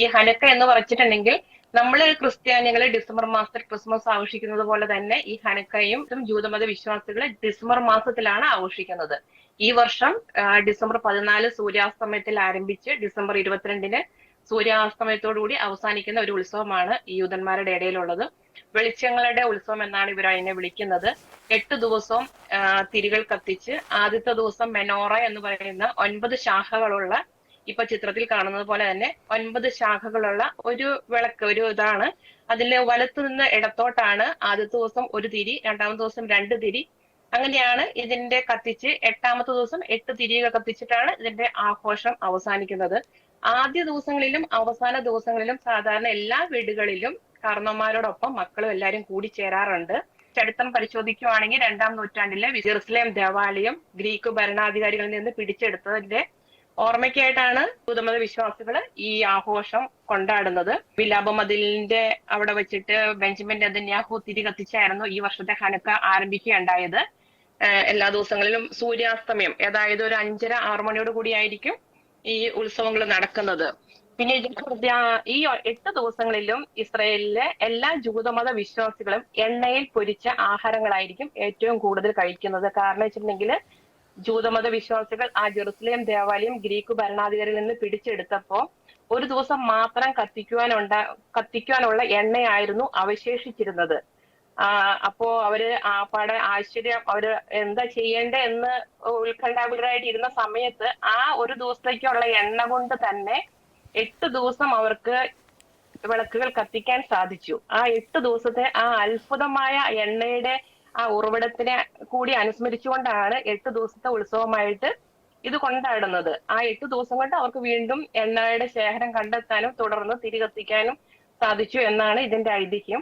ഈ ഹനക്ക എന്ന് പറഞ്ഞിട്ടുണ്ടെങ്കിൽ നമ്മൾ ക്രിസ്ത്യാനികൾ ഡിസംബർ മാസത്തിൽ ക്രിസ്മസ് ആഘോഷിക്കുന്നത് പോലെ തന്നെ ഈ ഹനക്കയും ജൂതമത വിശ്വാസികൾ ഡിസംബർ മാസത്തിലാണ് ആഘോഷിക്കുന്നത്. ഈ വർഷം ഡിസംബർ 14 സൂര്യാസ്തമയത്തിൽ ആരംഭിച്ച് ഡിസംബർ 22 സൂര്യാസ്തമയത്തോടുകൂടി അവസാനിക്കുന്ന ഒരു ഉത്സവമാണ് ഈ യൂതന്മാരുടെ ഇടയിലുള്ളത്. വെളിച്ചങ്ങളുടെ ഉത്സവം എന്നാണ് ഇവർ അതിനെ വിളിക്കുന്നത്. 8 ദിവസവും തിരികൾ കത്തിച്ച് ആദ്യത്തെ ദിവസം മെനോറ എന്ന് പറയുന്ന 9 ശാഖകളുള്ള, ഇപ്പൊ ചിത്രത്തിൽ കാണുന്നത് പോലെ തന്നെ 9 ശാഖകളുള്ള ഒരു വിളക്ക്, ഒരു ഇതാണ്. അതില് വലത്തു നിന്ന് ഇടത്തോട്ടാണ് ആദ്യത്തെ ദിവസം ഒരു തിരി, രണ്ടാമത്തെ ദിവസം 2 തിരി, അങ്ങനെയാണ് ഇതിന്റെ കത്തിച്ച് 8ാമത്തെ ദിവസം 8 തിരികൾ കത്തിച്ചിട്ടാണ് ഇതിന്റെ ആഘോഷം അവസാനിക്കുന്നത്. ആദ്യ ദിവസങ്ങളിലും അവസാന ദിവസങ്ങളിലും സാധാരണ എല്ലാ വീടുകളിലും കാരണവന്മാരോടൊപ്പം മക്കളും എല്ലാവരും കൂടി ചേരാറുണ്ട്. ചരിത്രം പരിശോധിക്കുകയാണെങ്കിൽ 2ാം നൂറ്റാണ്ടിലെ ജെറുസലേം ദേവാലയം ഗ്രീക്ക് ഭരണാധികാരികളിൽ നിന്ന് പിടിച്ചെടുത്തതിന്റെ ഓർമ്മയ്ക്കായിട്ടാണ് ജൂതമത വിശ്വാസികൾ ഈ ആഘോഷം കൊണ്ടാടുന്നത്. വിലാപമതിലിന്റെ അവിടെ വെച്ചിട്ട് ബെഞ്ചമിൻ നെതന്യാഹു തിരി കത്തിച്ചായിരുന്നു ഈ വർഷത്തെ ഹനക്ക ആരംഭിക്കുകയുണ്ടായത്. എല്ലാ ദിവസങ്ങളിലും സൂര്യാസ്തമയം, അതായത് ഒരു 5:30-6 മണിയോട് കൂടിയായിരിക്കും ഈ ഉത്സവങ്ങൾ നടക്കുന്നത്. പിന്നെ ഈ 8 ദിവസങ്ങളിലും ഇസ്രയേലിലെ എല്ലാ ജൂതമത വിശ്വാസികളും എണ്ണയിൽ പൊരിച്ച ആഹാരങ്ങളായിരിക്കും ഏറ്റവും കൂടുതൽ കഴിക്കുന്നത്. കാരണം വെച്ചിട്ടുണ്ടെങ്കിൽ ജൂതമത വിശ്വാസികൾ ആ ജെറുസലേം ദേവാലയം ഗ്രീക്ക് ഭരണാധികാരിയിൽ നിന്ന് പിടിച്ചെടുത്തപ്പോ ഒരു ദിവസം മാത്രം കത്തിക്കുവാനുള്ള എണ്ണയായിരുന്നു അവശേഷിച്ചിരുന്നത്. അപ്പോ അവര് ആശ്ചര്യം, അവര് എന്താ ചെയ്യേണ്ടത് എന്ന് ഉത്കണ്ഠാകുലരായിട്ട് ഇരുന്ന സമയത്ത് ആ ഒരു ദിവസത്തേക്കുള്ള എണ്ണ കൊണ്ട് തന്നെ 8 ദിവസം അവർക്ക് വിളക്കുകൾ കത്തിക്കാൻ സാധിച്ചു. ആ 8 ദിവസത്തെ ആ അത്ഭുതമായ എണ്ണയുടെ ആ ഉറവിടത്തിനെ കൂടി അനുസ്മരിച്ചുകൊണ്ടാണ് 8 ദിവസത്തെ ഉത്സവമായിട്ട് ഇത് കൊണ്ടാടുന്നത്. ആ 8 ദിവസം കൊണ്ട് അവർക്ക് വീണ്ടും എണ്ണയുടെ ശേഖരം കണ്ടെത്താനും തുടർന്ന് തിരി കത്തിക്കാനും സാധിച്ചു എന്നാണ് ഇതിന്റെ ഐതിഹ്യം.